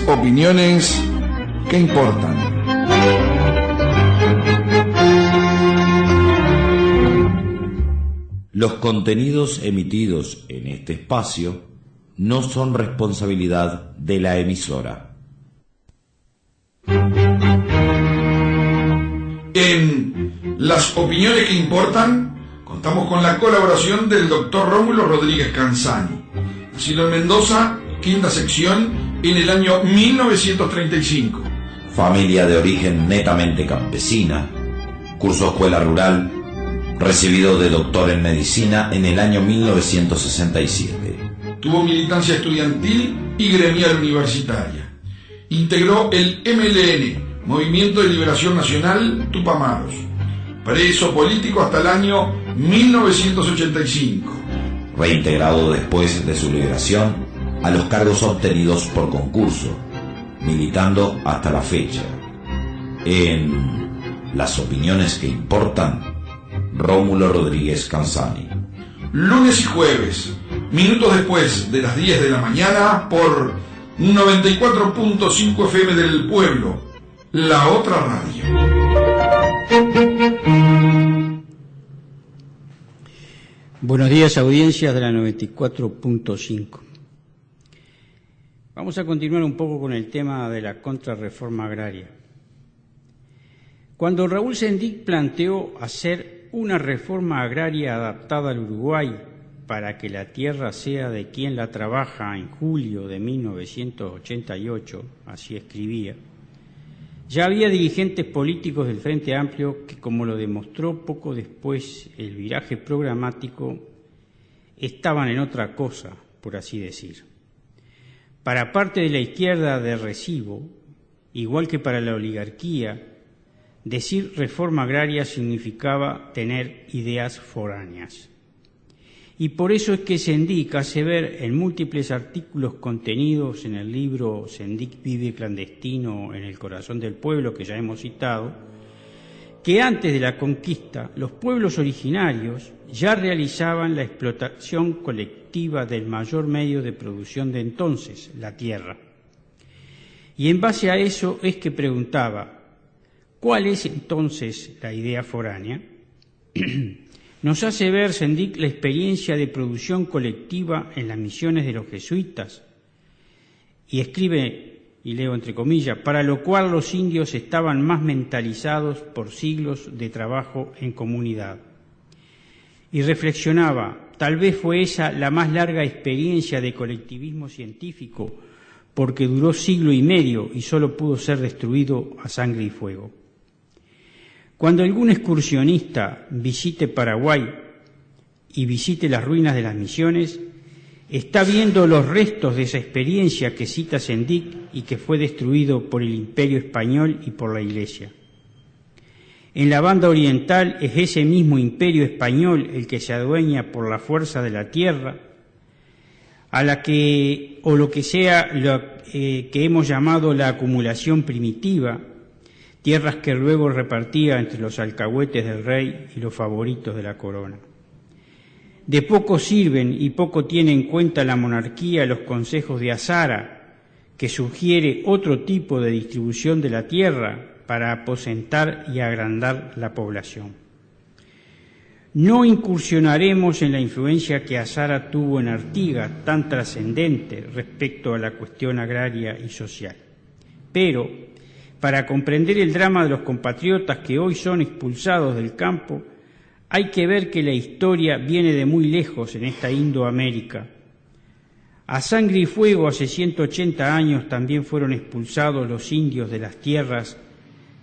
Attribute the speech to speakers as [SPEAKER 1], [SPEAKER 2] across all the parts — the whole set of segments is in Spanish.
[SPEAKER 1] opiniones que importan.
[SPEAKER 2] Los contenidos emitidos en este espacio no son responsabilidad de la emisora.
[SPEAKER 1] En Las opiniones que importan, contamos con la colaboración del doctor Rómulo Rodríguez Canzani, nacido en Mendoza, quinta sección, en el año 1935.
[SPEAKER 2] Familia de origen netamente campesina, cursó escuela rural, recibido de doctor en medicina en el año 1967.
[SPEAKER 1] Tuvo militancia estudiantil y gremial universitaria. Integró el MLN, Movimiento de Liberación Nacional Tupamaros. Preso político hasta el año 1985.
[SPEAKER 2] Reintegrado después de su liberación a los cargos obtenidos por concurso, militando hasta la fecha. En Las opiniones que importan, Rómulo Rodríguez Canzani.
[SPEAKER 1] Lunes y jueves, minutos después de las 10 de la mañana, por 94.5 FM del Pueblo, la otra radio.
[SPEAKER 3] Buenos días, audiencias de la 94.5. Vamos a continuar un poco con el tema de la contrarreforma agraria. Cuando Raúl Sendic planteó hacer una reforma agraria adaptada al Uruguay para que la tierra sea de quien la trabaja en julio de 1988, así escribía, ya había dirigentes políticos del Frente Amplio que, como lo demostró poco después el viraje programático, estaban en otra cosa, por así decir. Para parte de la izquierda de recibo, igual que para la oligarquía, decir reforma agraria significaba tener ideas foráneas. Y por eso es que Sendic hace ver en múltiples artículos contenidos en el libro Sendic vive clandestino en el corazón del pueblo, que ya hemos citado, que antes de la conquista los pueblos originarios ya realizaban la explotación colectiva del mayor medio de producción de entonces, la tierra. Y en base a eso es que preguntaba, ¿cuál es entonces la idea foránea? Nos hace ver Sendic la experiencia de producción colectiva en las misiones de los jesuitas y escribe, y leo entre comillas, para lo cual los indios estaban más mentalizados por siglos de trabajo en comunidad. Y reflexionaba, tal vez fue esa la más larga experiencia de colectivismo científico porque duró siglo y medio y solo pudo ser destruido a sangre y fuego. Cuando algún excursionista visite Paraguay y visite las ruinas de las misiones, está viendo los restos de esa experiencia que cita Sendic y que fue destruido por el Imperio Español y por la Iglesia. En la banda oriental es ese mismo Imperio Español el que se adueña por la fuerza de la tierra, a la que, o lo que sea que hemos llamado la acumulación primitiva, tierras que luego repartía entre los alcahuetes del rey y los favoritos de la corona. De poco sirven y poco tiene en cuenta la monarquía los consejos de Azara, que sugiere otro tipo de distribución de la tierra para aposentar y agrandar la población. No incursionaremos en la influencia que Azara tuvo en Artigas, tan trascendente respecto a la cuestión agraria y social. Pero, para comprender el drama de los compatriotas que hoy son expulsados del campo, hay que ver que la historia viene de muy lejos en esta Indoamérica. A sangre y fuego hace 180 años también fueron expulsados los indios de las tierras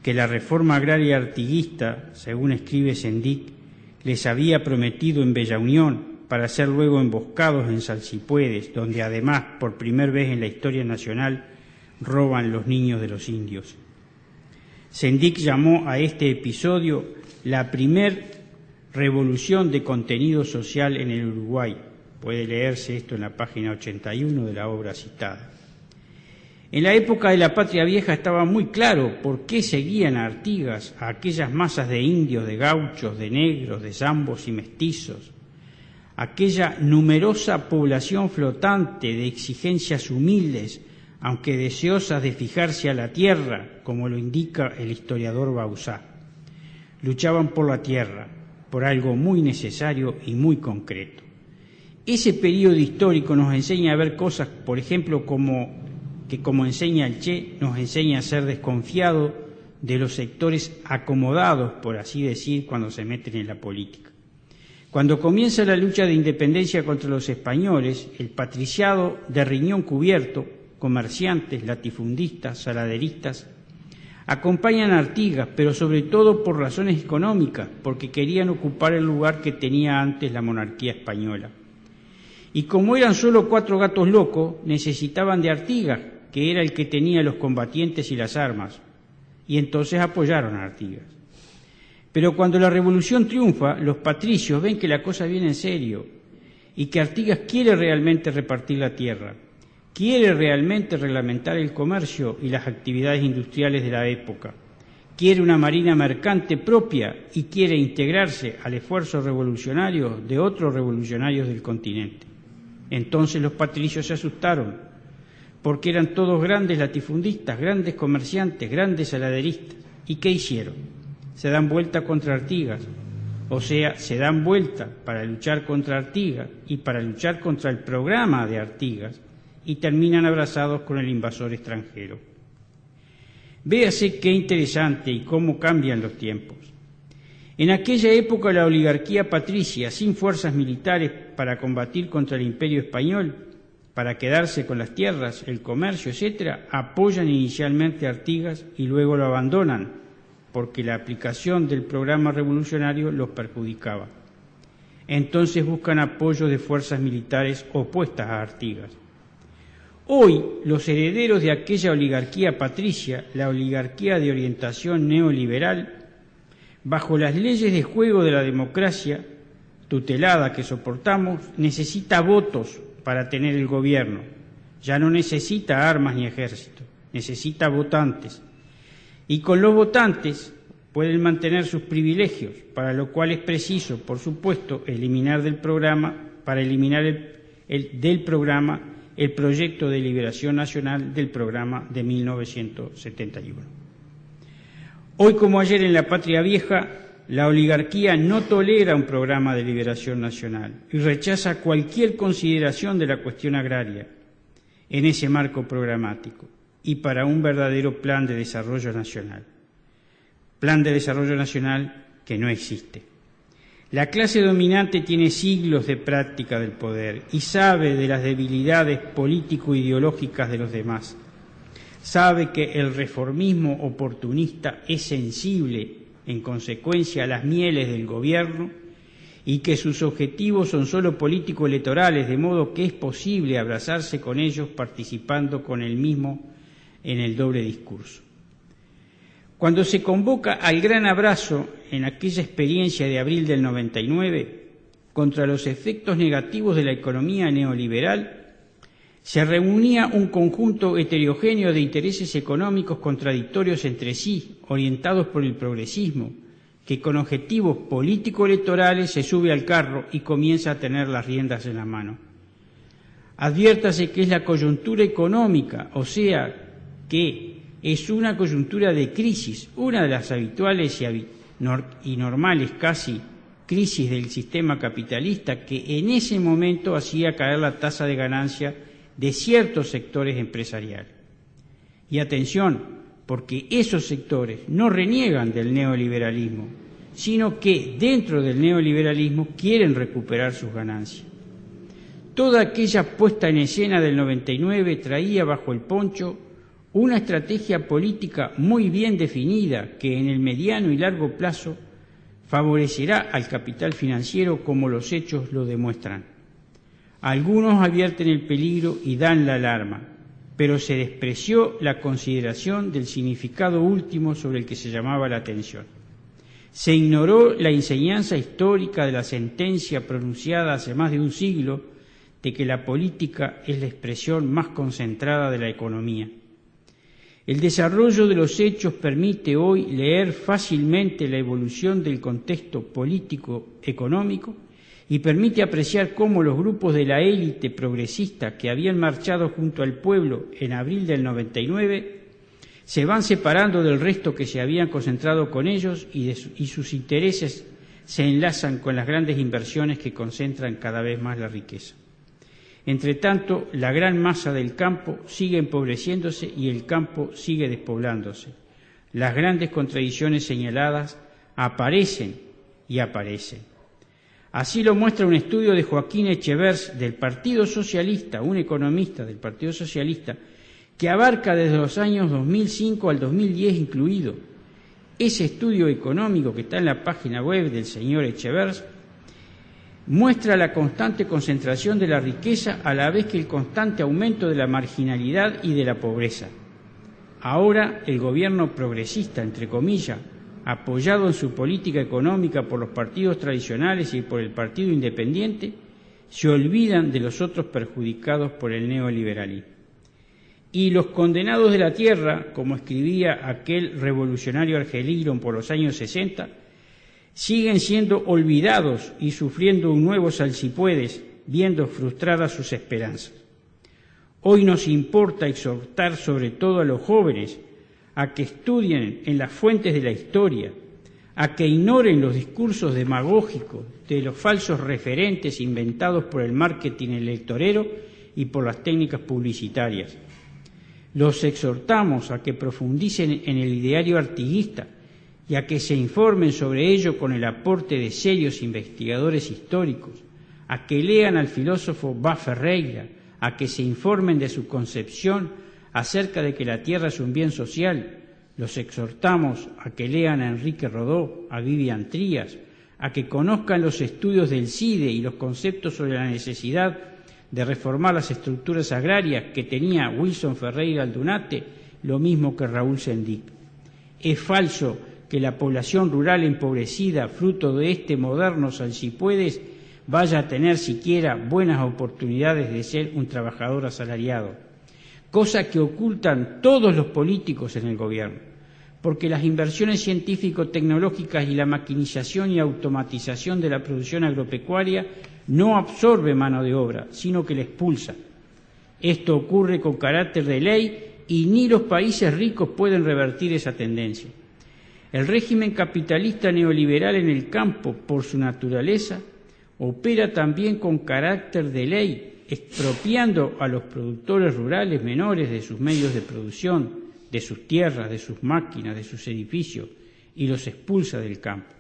[SPEAKER 3] que la reforma agraria artiguista, según escribe Sendic, les había prometido en Bella Unión para ser luego emboscados en Salsipuedes, donde además, por primera vez en la historia nacional, roban los niños de los indios. Sendic llamó a este episodio la primer revolución de contenido social en el Uruguay. Puede leerse esto en la página 81 de la obra citada. En la época de la Patria Vieja estaba muy claro por qué seguían a Artigas a aquellas masas de indios, de gauchos, de negros, de zambos y mestizos, aquella numerosa población flotante de exigencias humildes aunque deseosas de fijarse a la tierra, como lo indica el historiador Bauzá. Luchaban por la tierra, por algo muy necesario y muy concreto. Ese periodo histórico nos enseña a ver cosas, por ejemplo, como enseña el Che, nos enseña a ser desconfiados de los sectores acomodados, por así decir, cuando se meten en la política. Cuando comienza la lucha de independencia contra los españoles, el patriciado de riñón cubierto, comerciantes, latifundistas, saladeristas, acompañan a Artigas, pero sobre todo por razones económicas, porque querían ocupar el lugar que tenía antes la monarquía española. Y como eran solo 4 gatos locos, necesitaban de Artigas, que era el que tenía los combatientes y las armas, y entonces apoyaron a Artigas. Pero cuando la revolución triunfa, los patricios ven que la cosa viene en serio y que Artigas quiere realmente repartir la tierra, quiere realmente reglamentar el comercio y las actividades industriales de la época, quiere una marina mercante propia y quiere integrarse al esfuerzo revolucionario de otros revolucionarios del continente. Entonces los patricios se asustaron, porque eran todos grandes latifundistas, grandes comerciantes, grandes saladeristas. ¿Y qué hicieron? Se dan vuelta contra Artigas, o sea, se dan vuelta para luchar contra Artigas y para luchar contra el programa de Artigas, y terminan abrazados con el invasor extranjero. Véase qué interesante y cómo cambian los tiempos. En aquella época la oligarquía patricia, sin fuerzas militares para combatir contra el imperio español, para quedarse con las tierras, el comercio, etc., apoyan inicialmente a Artigas y luego lo abandonan, porque la aplicación del programa revolucionario los perjudicaba. Entonces buscan apoyo de fuerzas militares opuestas a Artigas. Hoy, los herederos de aquella oligarquía patricia, la oligarquía de orientación neoliberal, bajo las leyes de juego de la democracia tutelada que soportamos, necesita votos para tener el gobierno. Ya no necesita armas ni ejército, necesita votantes. Y con los votantes pueden mantener sus privilegios, para lo cual es preciso, por supuesto, eliminar del programa, para eliminar del programa el proyecto de liberación nacional del programa de 1971. Hoy como ayer en la Patria Vieja, la oligarquía no tolera un programa de liberación nacional y rechaza cualquier consideración de la cuestión agraria en ese marco programático y para un verdadero plan de desarrollo nacional. Plan de desarrollo nacional que no existe. La clase dominante tiene siglos de práctica del poder y sabe de las debilidades político-ideológicas de los demás. Sabe que el reformismo oportunista es sensible, en consecuencia, a las mieles del gobierno y que sus objetivos son solo político-electorales, de modo que es posible abrazarse con ellos participando con el mismo en el doble discurso. Cuando se convoca al gran abrazo en aquella experiencia de abril del 99 contra los efectos negativos de la economía neoliberal, se reunía un conjunto heterogéneo de intereses económicos contradictorios entre sí, orientados por el progresismo, que con objetivos político-electorales se sube al carro y comienza a tener las riendas en la mano. Adviértase que es la coyuntura económica, o sea, que es una coyuntura de crisis, una de las habituales y normales casi crisis del sistema capitalista que en ese momento hacía caer la tasa de ganancia de ciertos sectores empresariales. Y atención, porque esos sectores no reniegan del neoliberalismo, sino que dentro del neoliberalismo quieren recuperar sus ganancias. Toda aquella puesta en escena del 99 traía bajo el poncho una estrategia política muy bien definida que en el mediano y largo plazo favorecerá al capital financiero como los hechos lo demuestran. Algunos advierten el peligro y dan la alarma, pero se despreció la consideración del significado último sobre el que se llamaba la atención. Se ignoró la enseñanza histórica de la sentencia pronunciada hace más de un siglo de que la política es la expresión más concentrada de la economía. El desarrollo de los hechos permite hoy leer fácilmente la evolución del contexto político-económico y permite apreciar cómo los grupos de la élite progresista que habían marchado junto al pueblo en abril del 99 se van separando del resto que se habían concentrado con ellos y sus intereses se enlazan con las grandes inversiones que concentran cada vez más la riqueza. Entre tanto, la gran masa del campo sigue empobreciéndose y el campo sigue despoblándose. Las grandes contradicciones señaladas aparecen y aparecen. Así lo muestra un estudio de Joaquín Echevers del Partido Socialista, un economista del Partido Socialista, que abarca desde los años 2005 al 2010 incluido. Ese estudio económico que está en la página web del señor Echevers muestra la constante concentración de la riqueza a la vez que el constante aumento de la marginalidad y de la pobreza. Ahora el gobierno progresista, entre comillas, apoyado en su política económica por los partidos tradicionales y por el Partido Independiente, se olvidan de los otros perjudicados por el neoliberalismo. Y los condenados de la tierra, como escribía aquel revolucionario argelino por los años 60, siguen siendo olvidados y sufriendo un nuevo salsipuedes, viendo frustradas sus esperanzas. Hoy nos importa exhortar sobre todo a los jóvenes a que estudien en las fuentes de la historia, a que ignoren los discursos demagógicos de los falsos referentes inventados por el marketing electorero y por las técnicas publicitarias. Los exhortamos a que profundicen en el ideario artiguista y a que se informen sobre ello con el aporte de serios investigadores históricos, a que lean al filósofo Bas Ferreira, a que se informen de su concepción acerca de que la tierra es un bien social. Los exhortamos a que lean a Enrique Rodó, a Vivian Trías, a que conozcan los estudios del CIDE y los conceptos sobre la necesidad de reformar las estructuras agrarias que tenía Wilson Ferreira Aldunate, lo mismo que Raúl Sendic. Es falso que la población rural empobrecida, fruto de este moderno salsipuedes, vaya a tener siquiera buenas oportunidades de ser un trabajador asalariado, cosa que ocultan todos los políticos en el gobierno, porque las inversiones científico-tecnológicas y la maquinización y automatización de la producción agropecuaria no absorbe mano de obra, sino que la expulsa. Esto ocurre con carácter de ley y ni los países ricos pueden revertir esa tendencia. El régimen capitalista neoliberal en el campo, por su naturaleza, opera también con carácter de ley, expropiando a los productores rurales menores de sus medios de producción, de sus tierras, de sus máquinas, de sus edificios, y los expulsa del campo.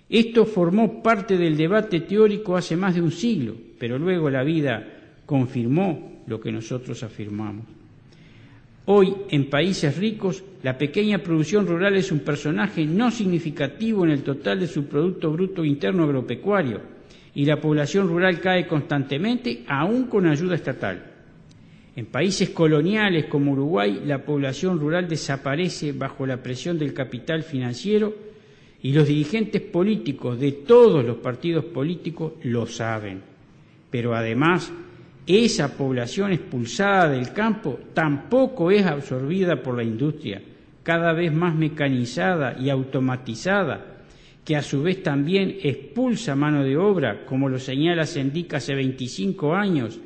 [SPEAKER 3] Esto formó parte del debate teórico hace más de un siglo, pero luego la vida confirmó lo que nosotros afirmamos. Hoy, en países ricos, la pequeña producción rural es un personaje no significativo en el total de su Producto Bruto Interno agropecuario, y la población rural cae constantemente, aún con ayuda estatal. En países coloniales como Uruguay, la población rural desaparece bajo la presión del capital financiero y los dirigentes políticos de todos los partidos políticos lo saben. Pero además, esa población expulsada del campo tampoco es absorbida por la industria, cada vez más mecanizada y automatizada, que a su vez también expulsa mano de obra, como lo señala Sendic hace 25 años,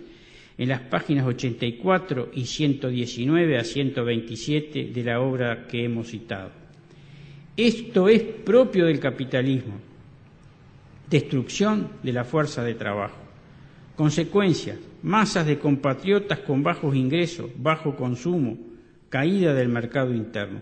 [SPEAKER 3] en las páginas 84 y 119 a 127 de la obra que hemos citado. Esto es propio del capitalismo, destrucción de la fuerza de trabajo. Consecuencias, masas de compatriotas con bajos ingresos, bajo consumo, caída del mercado interno.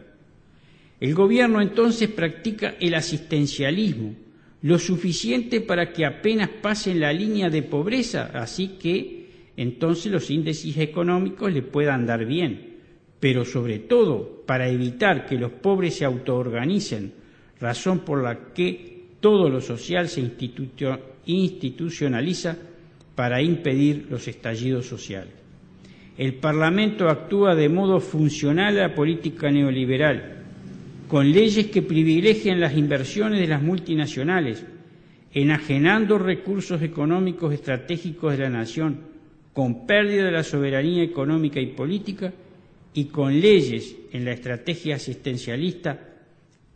[SPEAKER 3] El gobierno entonces practica el asistencialismo, lo suficiente para que apenas pasen la línea de pobreza, así que entonces los índices económicos le puedan dar bien, pero sobre todo para evitar que los pobres se autoorganicen, razón por la que todo lo social se institucionaliza para impedir los estallidos sociales. El Parlamento actúa de modo funcional a la política neoliberal, con leyes que privilegian las inversiones de las multinacionales, enajenando recursos económicos estratégicos de la nación, con pérdida de la soberanía económica y política, y con leyes en la estrategia asistencialista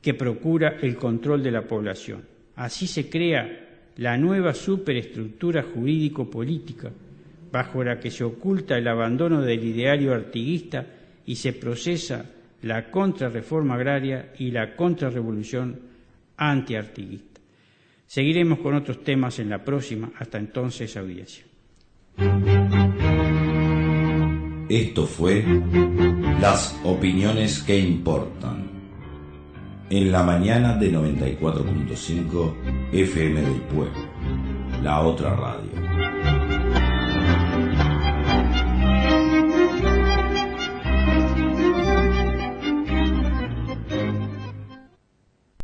[SPEAKER 3] que procura el control de la población. Así se crea la nueva superestructura jurídico-política bajo la que se oculta el abandono del ideario artiguista y se procesa la contrarreforma agraria y la contrarrevolución antiartiguista. Seguiremos con otros temas en la próxima. Hasta entonces, audiencia.
[SPEAKER 2] Esto fue Las Opiniones que Importan, en la mañana de 94.5 FM del Pueblo, la otra radio.